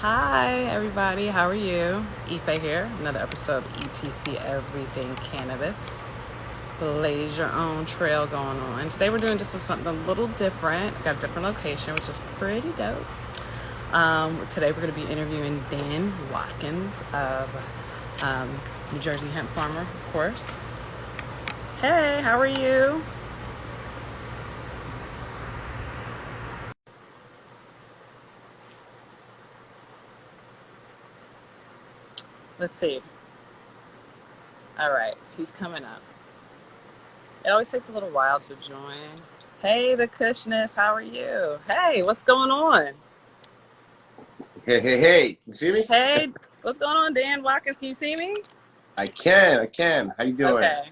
Hi, everybody. How are you? Ife here. Another episode of ETC Everything Cannabis. Blaze your own trail going on. Today we're doing just something a little different. Got a different location, which is pretty dope. Today we're going to be interviewing Dan Watkins of New Jersey hemp farmer, of course. Hey, how are you? Let's see. All right, he's coming up. It always takes a little while to join. Hey, the Kushness, how are you? Hey, what's going on? Hey, you see me? Hey, what's going on, Dan Watkins? Can you see me? I can. How you doing? Okay.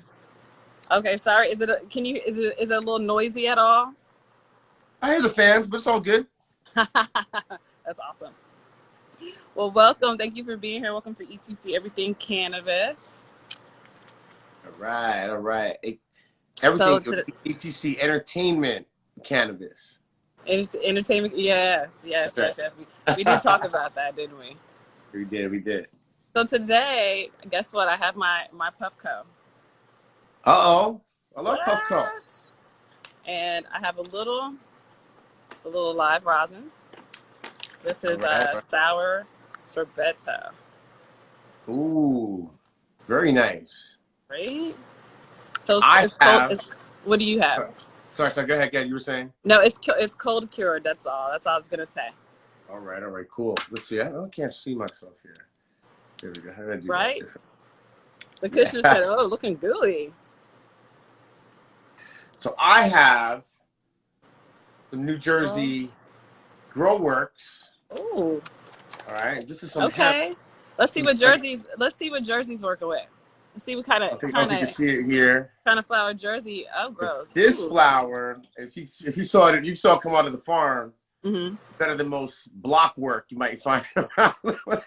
Okay, sorry. Is it a little noisy at all? I hear the fans, but it's all good. That's awesome. Well, welcome. Thank you for being here. Welcome to ETC Everything Cannabis. All right. Everything So ETC Entertainment Cannabis. entertainment, yes. That's right. We did talk about that, didn't we? We did. So today, guess what? I have my Puffco. Uh-oh. I love What? Puffco. And I have it's a little live rosin. This is All a sour sorbetto. Ooh, very nice. Right? So I it's cold. have. What do you have? Sorry, go ahead, you were saying? No, it's cold cured. That's all. That's all I was gonna say. All right, cool. Let's see. I can't see myself here. There we go. How did I do Right? that? The cushion said, "Oh, looking gooey." So I have the New Jersey Grow Works. Ooh. All right, this is some Okay. Let's see what Jersey's working with. Let's see what I think you can see it here. kind of flower Jersey. Oh, gross. This Ooh. flower, if you saw it, you saw it come out of the farm. Mm-hmm. Better than most block work you might find around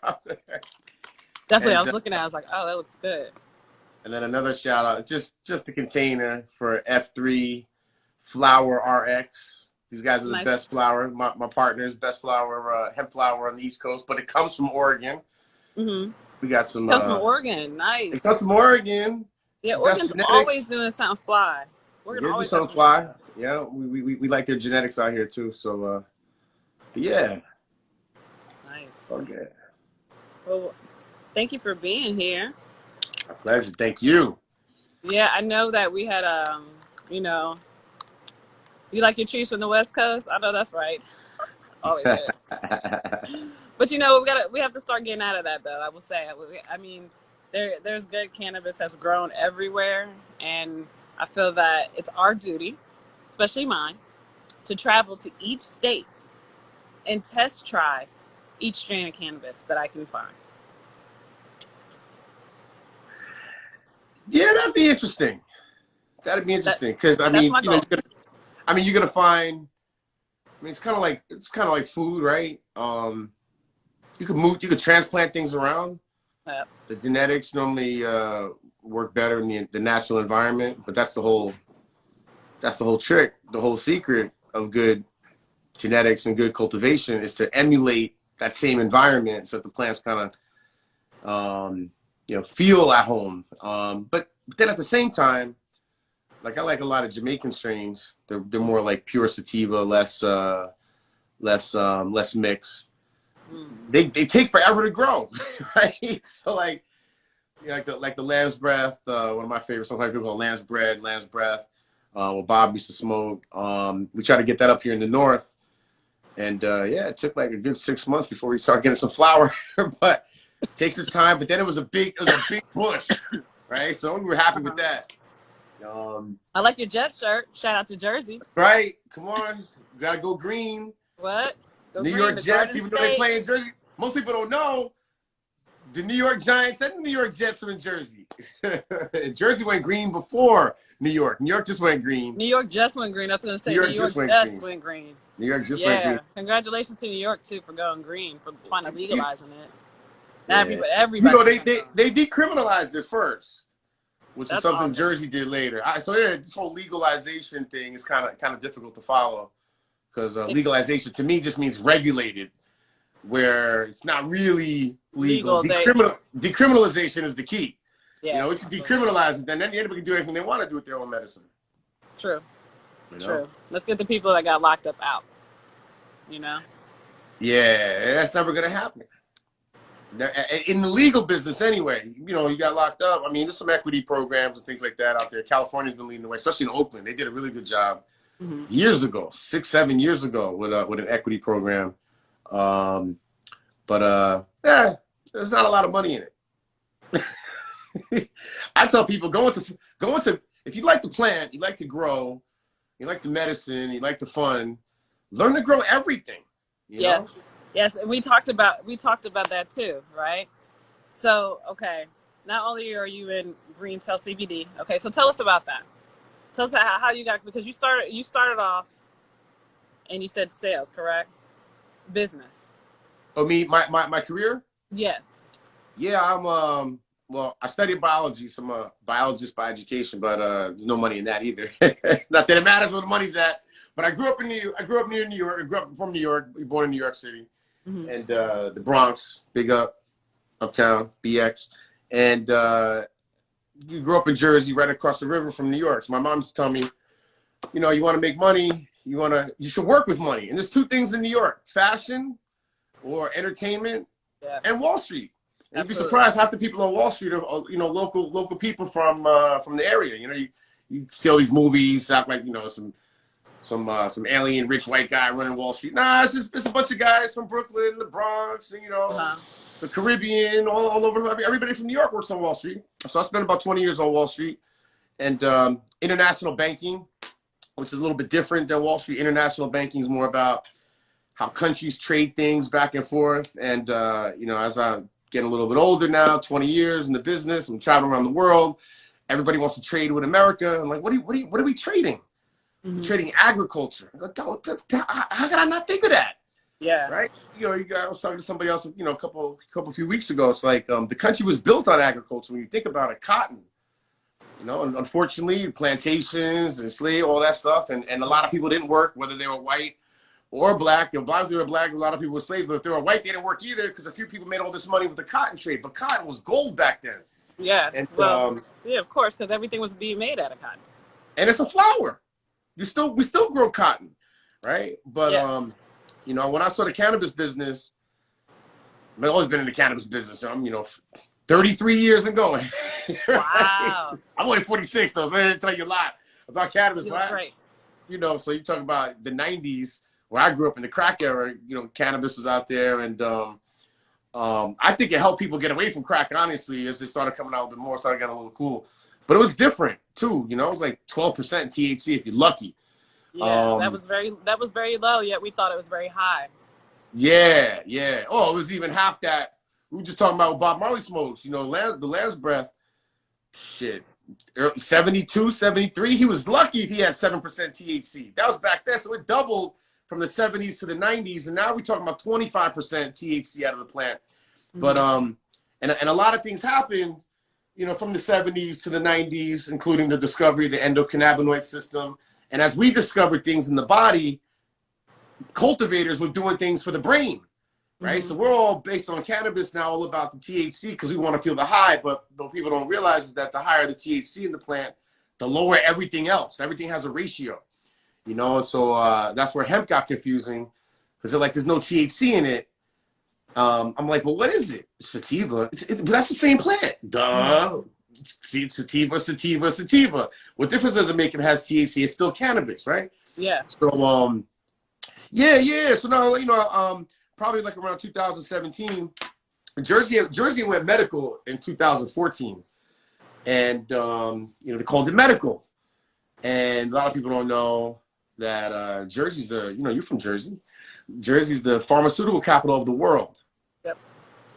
out there. Definitely. And, I was looking at it. I was like, oh, that looks good. and then another shout out, just the container for F3 Flower RX. These guys are the Nice. best flower. My partners, best flower, hemp flower on the East Coast, but it comes from Oregon. Mm-hmm. We got some. It comes from Oregon. Nice. It comes from Oregon. Yeah, Oregon's always doing something fly. Oregon always something fly. Yeah, we like their genetics out here too. So, yeah. Nice. Okay. Well, thank you for being here. My pleasure. Thank you. Yeah, I know that we had you like your trees from the West Coast. I know that's right. Always good. But we have to start getting out of that though. I will say. I mean, there's good cannabis that's grown everywhere, and I feel that it's our duty, especially mine, to travel to each state and try each strain of cannabis that I can find. Yeah, that'd be interesting. That'd be interesting because I mean, you're gonna find. I mean, it's kind of like food, right? You could transplant things around. Yep. The genetics normally work better in the natural environment, but that's the whole trick. The whole secret of good genetics and good cultivation is to emulate that same environment so that the plants kind of feel at home. But then at the same time, like I like a lot of Jamaican strains. They're more like pure sativa, less mixed. They take forever to grow, right? So like the lamb's breath, one of my favorites. Sometimes people call lamb's breath. What Bob used to smoke. We try to get that up here in the north, and it took like a good 6 months before we started getting some flower. But it takes its time. But then it was a big bush, right? So we were happy with that. I like your Jets shirt. Shout out to Jersey. Right? Come on, we gotta go green. What? New York Jets, even though they play in Jersey, most people don't know. The New York Giants and the New York Jets are in Jersey. Jersey went green before New York. New York just went green. New York just went green. I was going to say New York just went green. New York just went green. Congratulations to New York too for going green, for finally legalizing it. Now everybody. They decriminalized it first, which is something awesome. Jersey did later. This whole legalization thing is kind of difficult to follow because legalization to me just means regulated. where it's not really legal. Legal. Decriminalization is the key. Yeah. You know, it's decriminalize it, then anybody can do anything they want to do with their own medicine. True. You know? True. Let's get the people that got locked up out. You know? Yeah, that's never going to happen. In the legal business anyway, you know, you got locked up. I mean, there's some equity programs and things like that out there. California's been leading the way, especially in Oakland. They did a really good job years ago, 6-7 years ago, with an equity program. Yeah, there's not a lot of money in it. I tell people, go into if you like the plant, you like to grow, you like the medicine, you like the fun, learn to grow everything. You know? Yes, and we talked about that too, right? So, okay, not only are you in GreenCell CBD, okay, so tell us about that. Tell us how you got, because you started off, and you said sales, correct? Business. Oh, me, my career? Yes. Yeah, I'm well, I studied biology, so I'm a biologist by education, but there's no money in that either. Not that it matters where the money's at. But I grew up near New York. I grew up from New York. Born in New York City, and the Bronx, big uptown, BX, and you grew up in Jersey, right across the river from New York. So my mom used to tell me, you know, you want to make money, you should work with money. And there's two things in New York: fashion, or entertainment, and Wall Street. And you'd be surprised half the people on Wall Street are, you know, local people from the area. You know, you see all these movies, act like, you know, some alien rich white guy running Wall Street. Nah, it's a bunch of guys from Brooklyn, the Bronx, and, you know, the Caribbean, all over. Everybody from New York works on Wall Street. So I spent about 20 years on Wall Street, and international banking, which is a little bit different than Wall Street. International banking is more about how countries trade things back and forth. And you know, as I'm getting a little bit older now, 20 years in the business, I'm traveling around the world. Everybody wants to trade with America. I'm like, what are we trading? Trading agriculture. How can I not think of that? Yeah. Right. You know, I was talking to somebody else, you know, a few weeks ago. It's like the country was built on agriculture. When you think about it, cotton. You know, and unfortunately, plantations and slave, all that stuff, and a lot of people didn't work, whether they were white or black. You know, black, they were black. A lot of people were slaves, but if they were white, they didn't work either, because a few people made all this money with the cotton trade. But cotton was gold back then. Yeah. And, well, yeah, of course, because everything was being made out of cotton. And it's a flower. We still grow cotton, right? But you know, when I started the cannabis business, I've always been in the cannabis business. I'm, you know, 33 years and going. Wow. I'm only 46 though, so I didn't tell you a lot about cannabis. Right. You know, so you talk about the 90s, where I grew up in the crack era. You know, cannabis was out there, and I think it helped people get away from crack. Honestly, as it started coming out a little bit more, started getting a little cool. But it was different too. You know, it was like 12% THC if you're lucky. Yeah, that was very low. Yet we thought it was very high. Yeah. Oh, it was even half that. We were just talking about what Bob Marley smokes. You know, the last breath, shit, 72, 73. He was lucky if he had 7% THC. That was back then, so it doubled from the 70s to the 90s, and now we're talking about 25% THC out of the plant. But and a lot of things happened, you know, from the 70s to the 90s, including the discovery of the endocannabinoid system. And as we discovered things in the body, cultivators were doing things for the brain, right? So we're all based on cannabis now, all about the THC, because we want to feel the high. But what people don't realize is that the higher the THC in the plant, the lower everything else. Everything has a ratio, you know? So that's where hemp got confusing, because they're like, there's no THC in it. I'm like, well, what is it? Sativa. But that's the same plant. Duh. See, sativa. What difference does it make if it has THC? It's still cannabis, right? Yeah. So, yeah. So now, you know, probably like around 2017, Jersey went medical in 2014. And, you know, they called it medical. And a lot of people don't know that Jersey's you know, you're from Jersey. Jersey's the pharmaceutical capital of the world. Yep.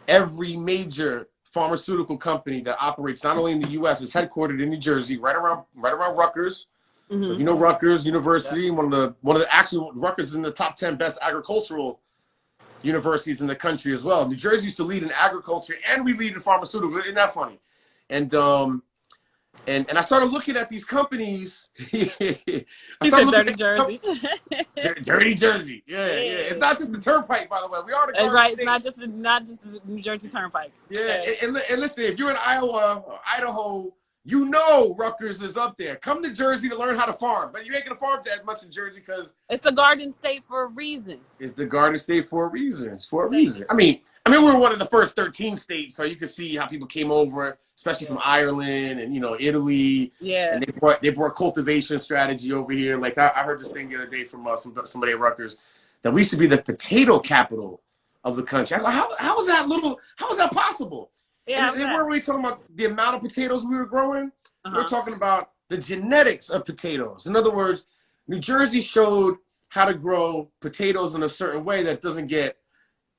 Every major pharmaceutical company that operates not only in the U.S. is headquartered in New Jersey, right around Rutgers. So if you know Rutgers University, one of the actual Rutgers is in the top 10 best agricultural universities in the country as well. New Jersey used to lead in agriculture, and we lead in pharmaceutical. Isn't that funny? And And I started looking at these companies. I He started said looking Dirty at Jersey. Dirty Jersey. Yeah, yeah. It's Yeah. not just the Turnpike, by the way. We are the Garden Right. It's State. not just the New Jersey Turnpike. Yeah, Okay. and listen, if you're in Iowa or Idaho, you know Rutgers is up there. Come to Jersey to learn how to farm, but you ain't gonna farm that much in Jersey because It's the Garden State for a reason. it's the Garden State for a reason. It's for a Same. reason. I mean, we were one of the first 13 states, so you can see how people came over, especially from Ireland and Italy. Yeah. And they brought cultivation strategy over here. Like I heard this thing the other day from somebody at Rutgers that we should be the potato capital of the country. I go, how is that possible? Yeah. And they weren't really talking about the amount of potatoes we were growing. We're Uh-huh. talking about the genetics of potatoes. In other words, New Jersey showed how to grow potatoes in a certain way that doesn't get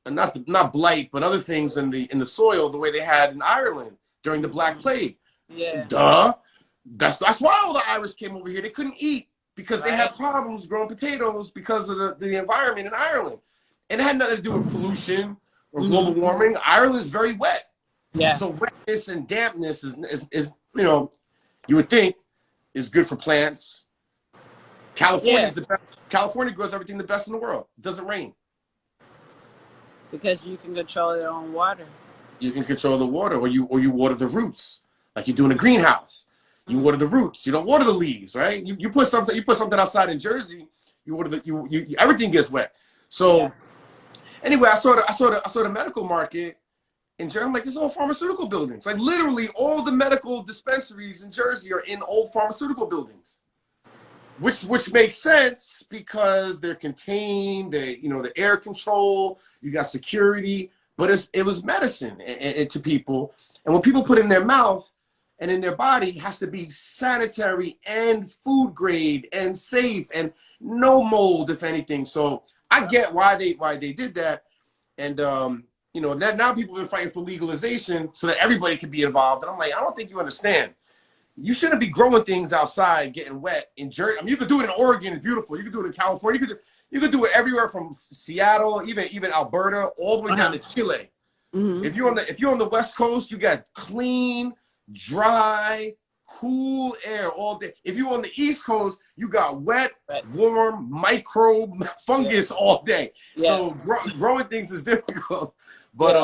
not blight, but other things in the soil the way they had in Ireland during the Black Plague. Yeah. Duh. That's why all the Irish came over here. They couldn't eat because they had Right. problems growing potatoes because of the environment in Ireland. And it had nothing to do with pollution or global warming. Ireland is very wet. Yeah. So wetness and dampness is you would think is good for plants. California is the best. California grows everything the best in the world. It doesn't rain. Because you can control your own water. You can control the water, or you water the roots, like you do in a greenhouse. You water the roots. You don't water the leaves, right? You put something outside in Jersey. You water everything gets wet. So anyway, I saw the medical market in Jersey. I'm like, it's all pharmaceutical buildings. Like literally, all the medical dispensaries in Jersey are in old pharmaceutical buildings. Which makes sense because they're contained, the air control, you got security, but it was medicine to people. And when people put it in their mouth and in their body, it has to be sanitary and food grade and safe and no mold, if anything. So I get why they did that. And now people have been fighting for legalization so that everybody can be involved. And I'm like, I don't think you understand. You shouldn't be growing things outside, getting wet in Jersey. I mean, you could do it in Oregon; it's beautiful. You could do it in California. You could do it everywhere from Seattle, even Alberta, all the way down to Chile. Mm-hmm. If you're on the West Coast, you got clean, dry, cool air all day. If you're on the East Coast, you got wet, warm, microbe, fungus all day. Yeah. So growing things is difficult. But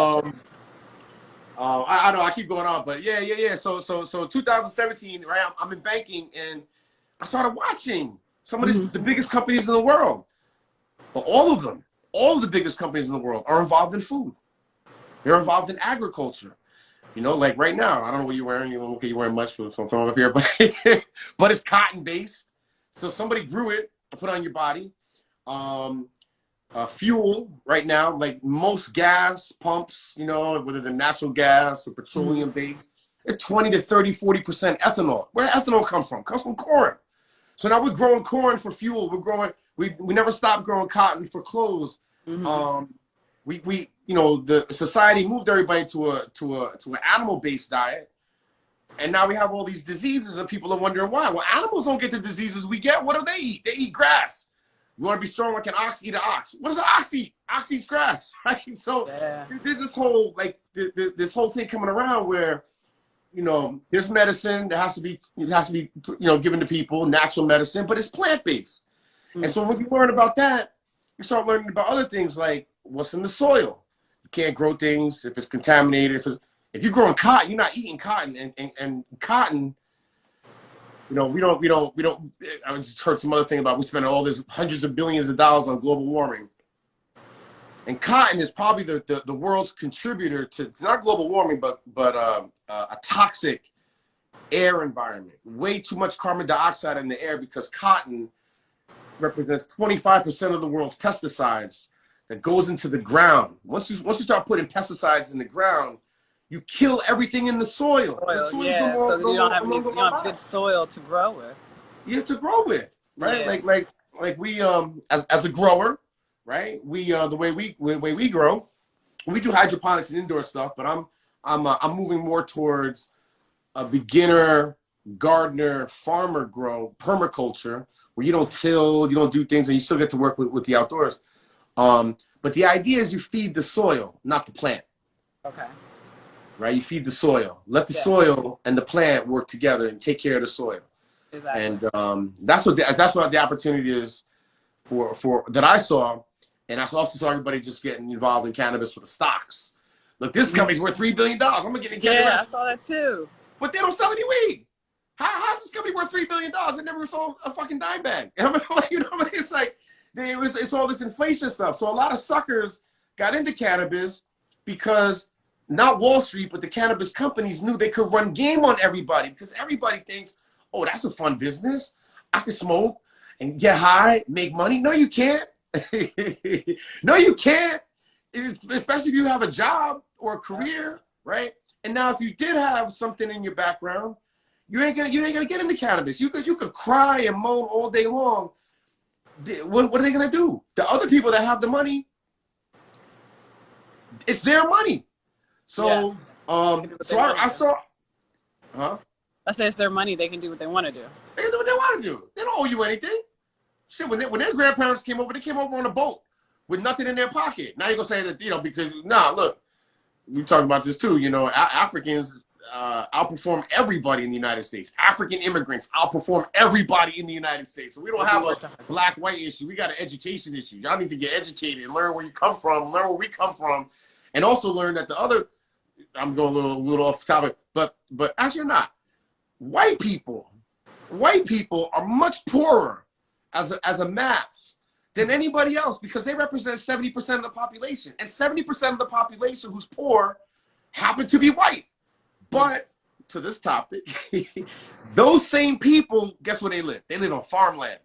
I know I keep going on, but yeah. So 2017, right? I'm in banking, and I started watching some of the biggest companies in the world. But all of the biggest companies in the world are involved in food. They're involved in agriculture. Like right now, I don't know what you're wearing. You're wearing much, so I'm throwing up here, but it's cotton based. So somebody grew it to put on your body. Fuel right now, like most gas pumps, whether they're natural gas or petroleum based, it's 20 to 30, 40% ethanol. Where did ethanol come from? It comes from corn. So now we're growing corn for fuel. We never stopped growing cotton for clothes. The society moved everybody to an animal based diet. And now we have all these diseases and people are wondering why. Well, animals don't get the diseases we get. What do they eat? They eat grass. You want to be strong like an ox, eat an ox. What does an ox eat? Ox eats grass, right? So there's this whole this whole thing coming around where, there's medicine that has to be given to people, natural medicine, but it's plant based. And so when you learn about that, you start learning about other things like what's in the soil. You can't grow things if it's contaminated. If you're growing cotton, you're not eating cotton, and cotton. We don't. I just heard some other thing about we spend all this hundreds of billions of dollars on global warming, and cotton is probably the world's contributor to not global warming, but a toxic air environment. Way too much carbon dioxide in the air because cotton represents 25% of the world's pesticides that goes into the ground. Once you start putting pesticides in the ground, you kill everything in the soil. So you don't have good soil to grow with. You have to grow with, right? Yeah. Like we as a grower, right? We the way we grow, we do hydroponics and indoor stuff, but I'm moving more towards a beginner gardener farmer grow permaculture where you don't till, you don't do things, and you still get to work with the outdoors. But the idea is you feed the soil, not the plant. Okay. right? You feed the soil. Let the Yeah. soil and the plant work together and take care of the soil. Exactly. And that's what the opportunity is for that I saw. And I also saw everybody just getting involved in cannabis for the stocks. Look, this company's worth $3 billion. I'm gonna get in cannabis. Yeah, I saw that too. But they don't sell any weed. How's this company worth $3 billion? They never sold a fucking dime bag. I mean, like, you know what I mean? It's like it's all this inflation stuff. So a lot of suckers got into cannabis because not Wall Street, but the cannabis companies knew they could run game on everybody, because everybody thinks, oh, that's a fun business. I can smoke and get high, make money. No, you can't. No, you can't. Especially if you have a job or a career, right? And now, if you did have something in your background, you ain't gonna get into cannabis. You could cry and moan all day long. What are they gonna do? The other people that have the money, it's their money. So, I saw, huh? I say it's their money. They can do what they want to do. They can do what they want to do. They don't owe you anything. Shit, when their grandparents came over, they came over on a boat with nothing in their pocket. Now you're gonna say that, because look, we talked about this too. Africans outperform everybody in the United States. African immigrants outperform everybody in the United States. So we don't have a black-white issue. We got an education issue. Y'all need to get educated and learn where you come from, learn where we come from, and also learn that the other. I'm going a little off topic, but actually not. White people are much poorer as a mass than anybody else, because they represent 70% of the population, and 70% of the population who's poor happen to be white. But to this topic, those same people, guess where they live? They live on farmland.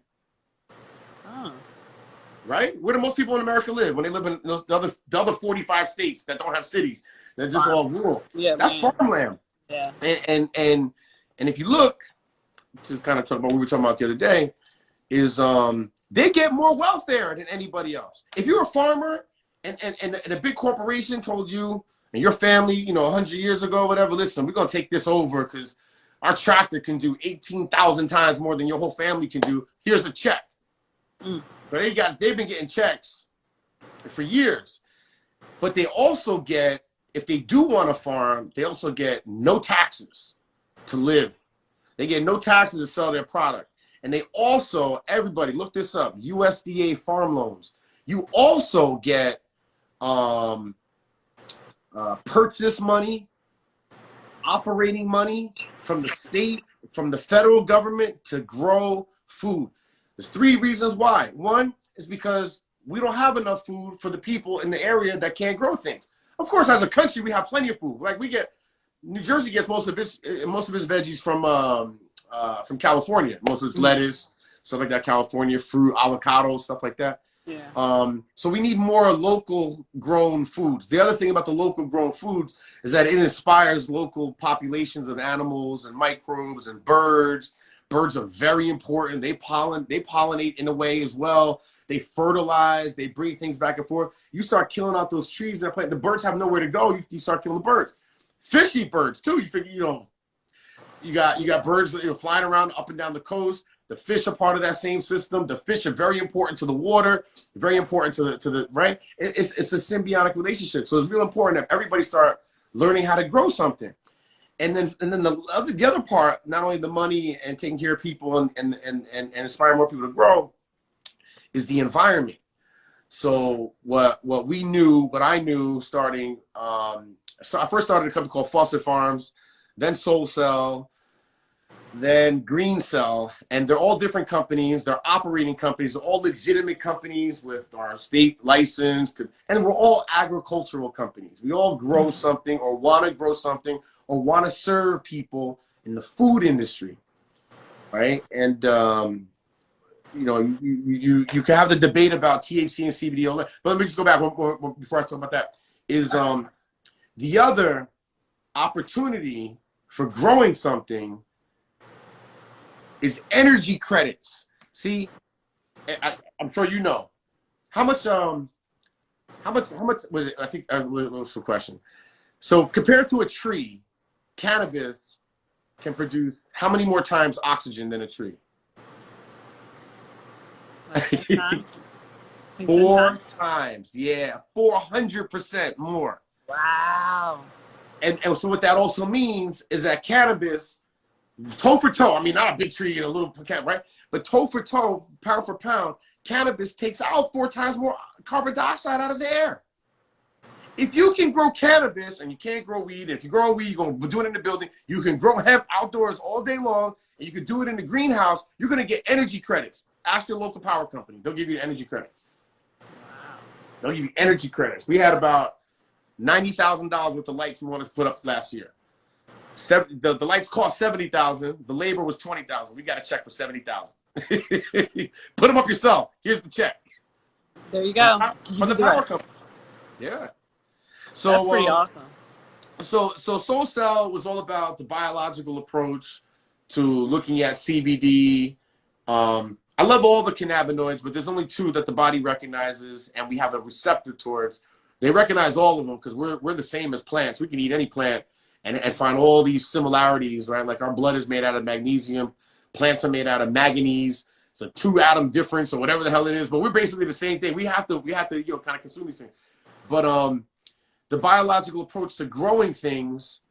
Oh. Right? Where do most people in America live when they live in the other 45 states that don't have cities? They're just all rural. Yeah, that's farmland. Yeah. And if you look, to kind of talk about what we were talking about the other day, is they get more welfare than anybody else. If you're a farmer and a big corporation told you and your family, 100 years ago, whatever, listen, we're gonna take this over because our tractor can do 18,000 times more than your whole family can do. Here's a check. But they've been getting checks for years. But they also get, if they do want to farm, they also get no taxes to live. They get no taxes to sell their product. And they also, everybody, look this up, USDA farm loans. You also get purchase money, operating money from the state, from the federal government to grow food. There's 3 reasons why. One is because we don't have enough food for the people in the area that can't grow things. Of course, as a country, we have plenty of food. Like New Jersey gets most of its veggies from California. Most of its lettuce, stuff like that, California fruit, avocados, stuff like that. Yeah. So we need more local grown foods. The other thing about the local grown foods is that it inspires local populations of animals and microbes and birds. Birds are very important. They pollinate in a way as well. They fertilize. They bring things back and forth. You start killing out those trees that the birds have nowhere to go. You start killing the birds. Fish eat birds too. You figure, you got birds that flying around up and down the coast. The fish are part of that same system. The fish are very important to the water, very important to the right. It's a symbiotic relationship. So it's real important that everybody start learning how to grow something. And then the other part, not only the money and taking care of people and inspiring more people to grow, is the environment. So what I knew starting, so I first started a company called Fawcett Farms, then Soul Cell, then GreenCell, and they're all different companies. They're operating companies, they're all legitimate companies with our state license, and we're all agricultural companies. We all grow something or want to grow something or want to serve people in the food industry, right? And you can have the debate about THC and CBD, but let me just go back one before I talk about that. Is the other opportunity for growing something is energy credits. See, I'm sure you know how much was it? I think what was the question? So compared to a tree, cannabis can produce how many more times oxygen than a tree? Like 10 times? 4 times, yeah, 400% more. Wow. And so what that also means is that cannabis, toe for toe, I mean, not a big tree and a little pecan, right? But toe for toe, pound for pound, cannabis takes out 4 times more carbon dioxide out of the air. If you can grow cannabis and you can't grow weed, if you grow weed, you're going to do it in the building. You can grow hemp outdoors all day long, and you can do it in the greenhouse. You're going to get energy credits. Ask your local power company. They'll give you energy credits. Wow. They'll give you energy credits. We had about $90,000 worth of lights we wanted to put up last year. The lights cost $70,000. The labor was $20,000. We got a check for $70,000. Put them up yourself. Here's the check. There you go. From the power company. Yeah. So that's pretty awesome. So SoulCell was all about the biological approach to looking at CBD. I love all the cannabinoids, but there's only 2 that the body recognizes, and we have a receptor towards. They recognize all of them because we're the same as plants. We can eat any plant and find all these similarities, right? Like our blood is made out of magnesium. Plants are made out of manganese. It's a 2-atom difference or whatever the hell it is, but we're basically the same thing. We have to kind of consume these things. But the biological approach to growing things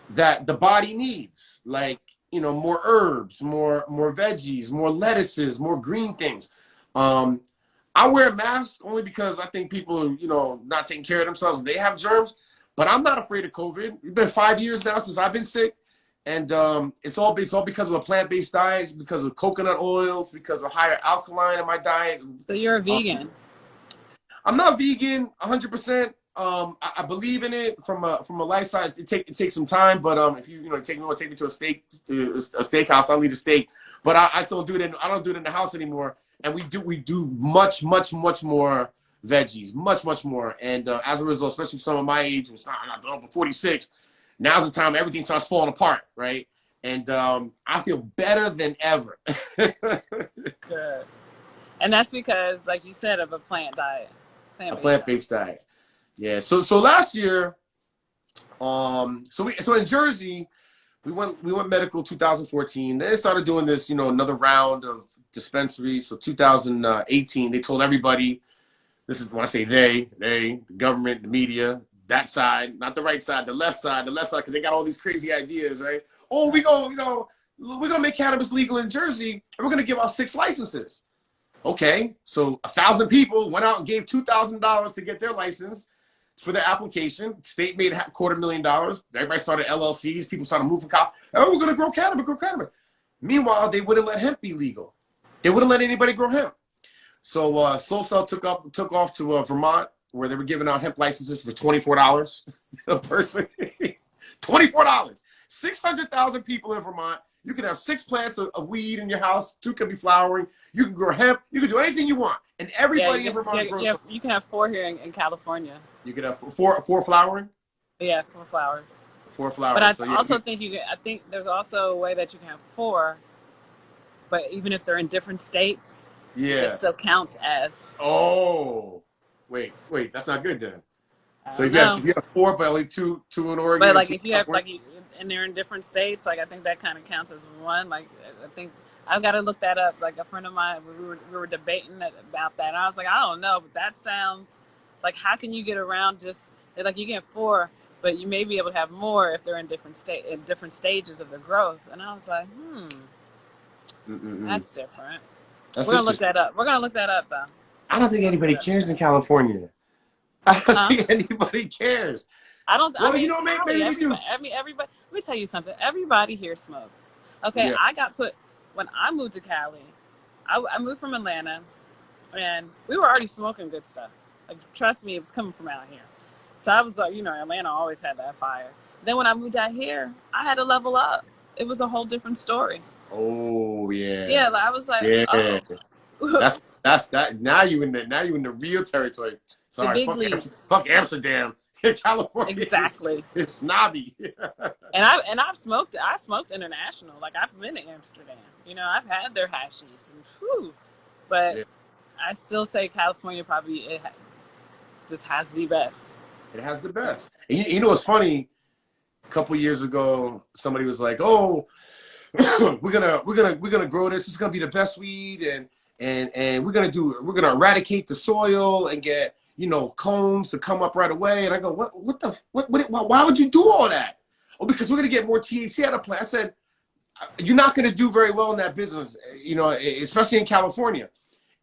that the body needs, like, more herbs, more veggies, more lettuces, more green things. I wear a mask only because I think people are, not taking care of themselves. They have germs, but I'm not afraid of COVID. It's been 5 years now since I've been sick. And it's all because of a plant-based diet. It's because of coconut oil. It's because of higher alkaline in my diet. So you're a vegan? I'm not vegan 100%. I believe in it from a lifestyle. It takes some time, but if you take me to a steakhouse, I'll eat a steak. But I still don't do it. I don't do it in the house anymore. And we do much more veggies, much more. And as a result, especially for some of my age, I'm 46. Now's the time everything starts falling apart, right? And I feel better than ever. Good. And that's because, like you said, of a plant diet. Plant-based diet. Yeah. So last year, so in Jersey, we went medical 2014. Then they started doing this, another round of dispensaries. So 2018, they told everybody, this is when I say they, the government, the media, that side, not the right side, the left side, because they got all these crazy ideas, right? Oh, we're gonna make cannabis legal in Jersey, and we're gonna give out 6 licenses. Okay, so 1,000 people went out and gave $2,000 to get their license for their application. State made $250,000. Everybody started LLCs. People started moving. Oh, we're gonna grow cannabis. Meanwhile, they wouldn't let hemp be legal. They wouldn't let anybody grow hemp. So SoulCell took off to Vermont, where they were giving out hemp licenses for $24 a person. $24. 600,000 people in Vermont. You can have 6 plants of weed in your house. 2 can be flowering. You can grow hemp. You can do anything you want. And everybody in Vermont grows. You can have 4 here in California. You can have 4 flowering? Yeah, 4 flowers. 4 flowers. But I think there's also a way that you can have 4, but even if they're in different states, it still counts as. Oh. Wait, that's not good then. So if you have 4, but only two in Oregon. But like if you have and they're in different states, like I think that kind of counts as 1. Like I think I've got to look that up. Like a friend of mine, we were debating about that. And I was like, I don't know, but that sounds like, how can you get around just like you get 4, but you may be able to have more if they're in different stages of the growth. And I was like, that's different. We're gonna look that up. We're gonna look that up though. I don't think anybody cares in California. I don't think anybody cares. Well, maybe they do. Everybody. Let me tell you something. Everybody here smokes. Okay, I got put when I moved to Cali. I moved from Atlanta, and we were already smoking good stuff. Like, trust me, it was coming from out here. So I was like, Atlanta always had that fire. Then when I moved out here, I had to level up. It was a whole different story. Oh yeah. Yeah, I was like, That's that. Now you in the real territory. Sorry, fuck Amsterdam. California. Exactly. It's snobby. and I've smoked. I smoked international. Like I've been to Amsterdam. I've had their hashies. But I still say California probably just has the best. It has the best. And you know what's funny? A couple years ago, somebody was like, "Oh, we're gonna grow this. It's gonna be the best weed, and we're gonna eradicate the soil and get cones to come up right away. And I go, why would you do all that? Oh, because we're going to get more THC out of plant. I said, you're not going to do very well in that business, especially in California.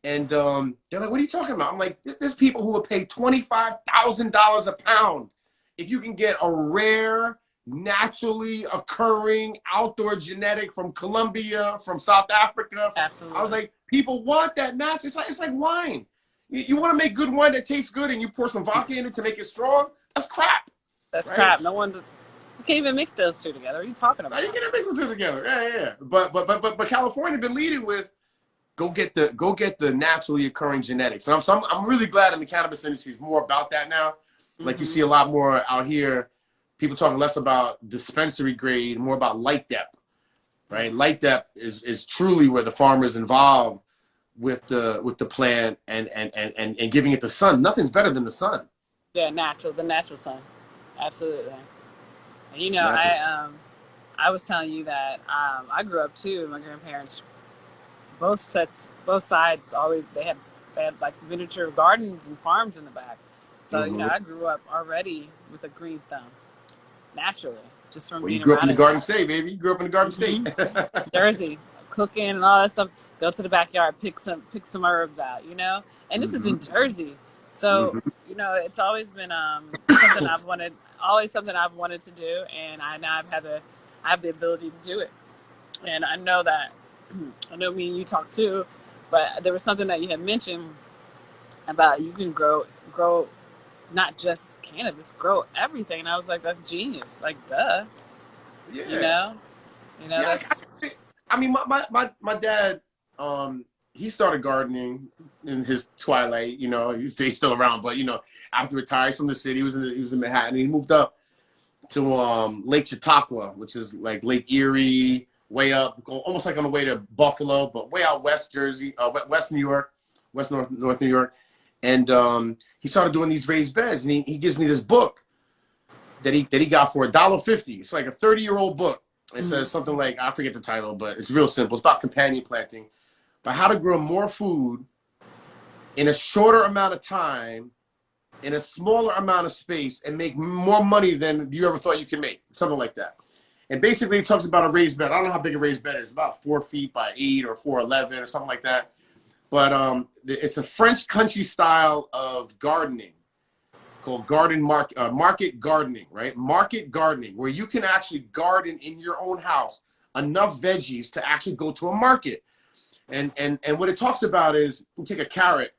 And they're like, what are you talking about? I'm like, there's people who will pay $25,000 a pound if you can get a rare, naturally occurring outdoor genetic from Colombia, from South Africa. Absolutely. I was like, people want that natural. It's like wine. You want to make good wine that tastes good and you pour some vodka in it to make it strong? That's crap. That's crap. No one... You can't even mix those two together. What are you talking about? You can't mix those two together. Yeah. But California been leading with go get the naturally occurring genetics. So I'm really glad in the cannabis industry is more about that now. Like you see a lot more out here, people talking less about dispensary grade, more about light depth, right? Light depth is truly where the farmer is involved with the plant and giving it the sun. Nothing's better than the sun. Yeah, the natural sun. Absolutely. I was telling you that I grew up too. My grandparents, both sides, always they had like miniature gardens and farms in the back. So I grew up already with a green thumb, naturally, just from being you grew up in the it. Garden State, baby. You grew up in the Garden State, Jersey, cooking and all that stuff. Go to the backyard, pick some herbs out, And this is in Jersey, so it's always been something I've wanted to do, and I have the ability to do it. And I know me and you talked too, but there was something that you had mentioned about you can grow not just cannabis, grow everything. And I was like, that's genius. Like, duh. Yeah. That's... I mean, my dad, he started gardening in his twilight, he's still around, but after retired from the city, he was in Manhattan. He moved up to Lake Chautauqua, which is like Lake Erie, way up, almost like on the way to Buffalo, but way out west Jersey, west New York, north New York. And he started doing these raised beds, and he gives me this book that he got for $1.50. It's like a 30-year-old book. It says something like, I forget the title, but it's real simple. It's about companion planting, but how to grow more food in a shorter amount of time, in a smaller amount of space, and make more money than you ever thought you could make. Something like that. And basically it talks about a raised bed. I don't know how big a raised bed is. About 4 feet by 8 or 4'11" or something like that. But it's a French country style of gardening called market gardening, right? Market gardening, where you can actually garden in your own house enough veggies to actually go to a market. And what it talks about is, you take a carrot,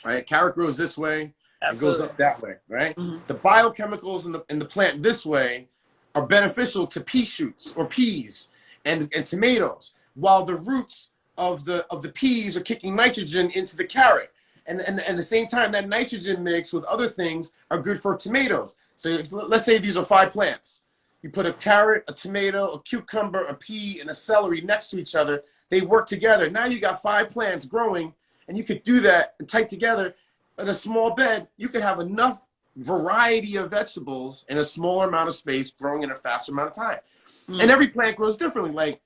right? Carrot grows this way. It goes up that way, right? The biochemicals in the plant this way are beneficial to pea shoots or peas and tomatoes, while the roots of the peas are kicking nitrogen into the carrot. And at the same time, that nitrogen mix with other things are good for tomatoes. So let's say these are 5 plants. You put a carrot, a tomato, a cucumber, a pea, and a celery next to each other. They work together. Now you got 5 plants growing, and you could do that and tight together in a small bed. You could have enough variety of vegetables in a smaller amount of space, growing in a faster amount of time. And every plant grows differently. Like,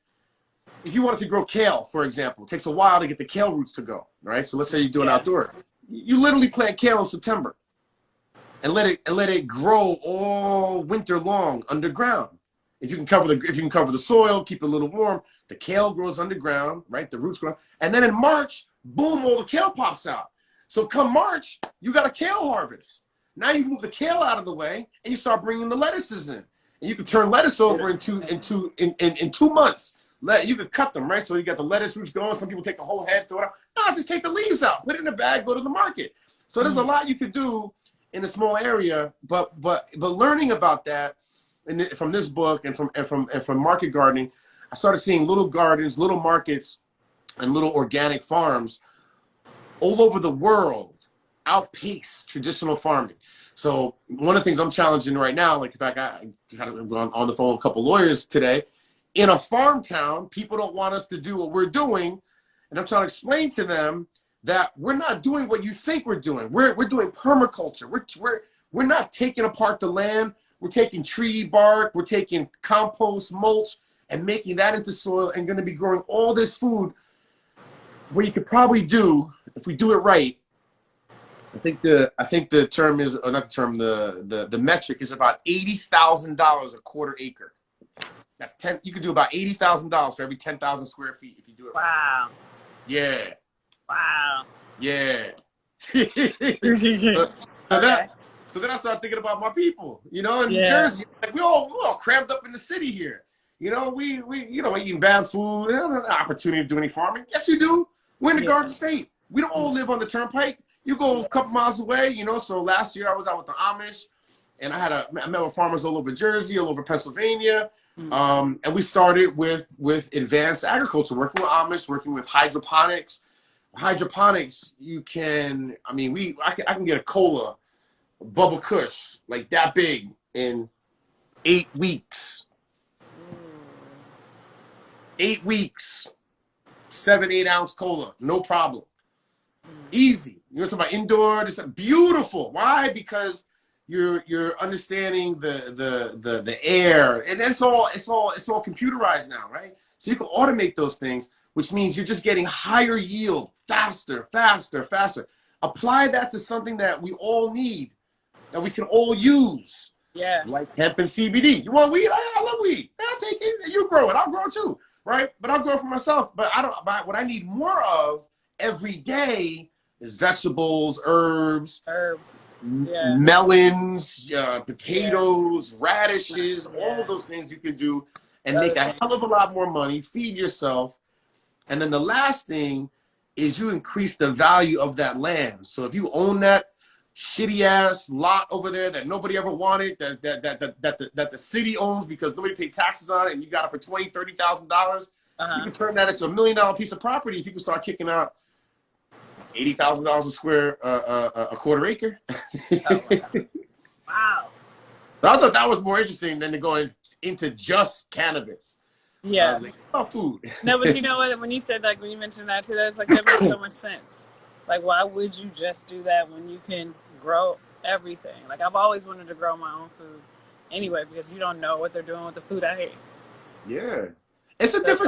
if you wanted to grow kale, for example, it takes a while to get the kale roots to go, right? So let's say you do it outdoors. You literally plant kale in September and let it grow all winter long underground. If you can cover the soil, keep it a little warm, the kale grows underground, right? The roots grow. And then in March, boom, all the kale pops out. So come March, you got a kale harvest. Now you move the kale out of the way and you start bringing the lettuces in. And you can turn lettuce over in 2 months. You could cut them, right? So you got the lettuce roots going. Some people take the whole head, throw it out. No, just take the leaves out, put it in a bag, go to the market. So there's a lot you could do in a small area, but learning about that from this book and from market gardening, I started seeing little gardens, little markets, and little organic farms all over the world outpace traditional farming. So one of the things I'm challenging right now, like in fact, I had on the phone with a couple lawyers today. In a farm town, people don't want us to do what we're doing. And I'm trying to explain to them that we're not doing what you think we're doing. We're doing permaculture. We're not taking apart the land. We're taking tree bark. We're taking compost, mulch, and making that into soil and going to be growing all this food where you could probably do, if we do it right, I think the term is, or not the term, the metric is about $80,000 a quarter acre. That's 10. You could do about $80,000 for every 10,000 square feet if you do it right. Wow. Yeah, Wow. yeah. Okay. so, so that so then I started thinking about my people, in New Yeah. Jersey. Like we all crammed up in the city here. We eating bad food. We don't have an opportunity to do any farming. Yes, you do. We're in the Yeah. Garden State. We don't all live on the turnpike. You go a couple miles away, So last year I was out with the Amish, and I met with farmers all over Jersey, all over Pennsylvania. And we started with advanced agriculture, working with Amish, working with hydroponics. Hydroponics, I can get a cola, bubble kush, like that big in 8 weeks. 8 weeks, 7, 8 ounce cola, no problem. Easy. You're talking about indoor, this beautiful. Why? Because you're understanding the air, and it's all computerized now, right? So you can automate those things, which means you're just getting higher yield, faster. Apply that to something that we all need, that we can all use, Yeah. like hemp and CBD. You want weed? I love weed. I'll take it. You grow it. I'll grow it too, right? But I'll grow it for myself. But I don't. But what I need more of every day is vegetables, herbs, Yeah. melons, potatoes, radishes, all Yeah. of those things you can do and make a hell of a lot more money, feed yourself. And then the last thing is you increase the value of that land. So if you own that shitty ass lot over there that nobody ever wanted, that the city owns because nobody paid taxes on it, and you got it for $20,000, $30,000, you can turn that into $1 million piece of property if you can start kicking out $80,000 a square, a quarter acre. Oh, wow. So I thought that was more interesting than to go into just cannabis. Yeah. I was like, oh, food. No, but you know what? When you said, like, when you mentioned that too, that's like, that makes so much sense. Like, why would you just do that when you can grow everything? Like, I've always wanted to grow my own food anyway, because you don't know what they're doing with the food I hate. Yeah. It's a So it's different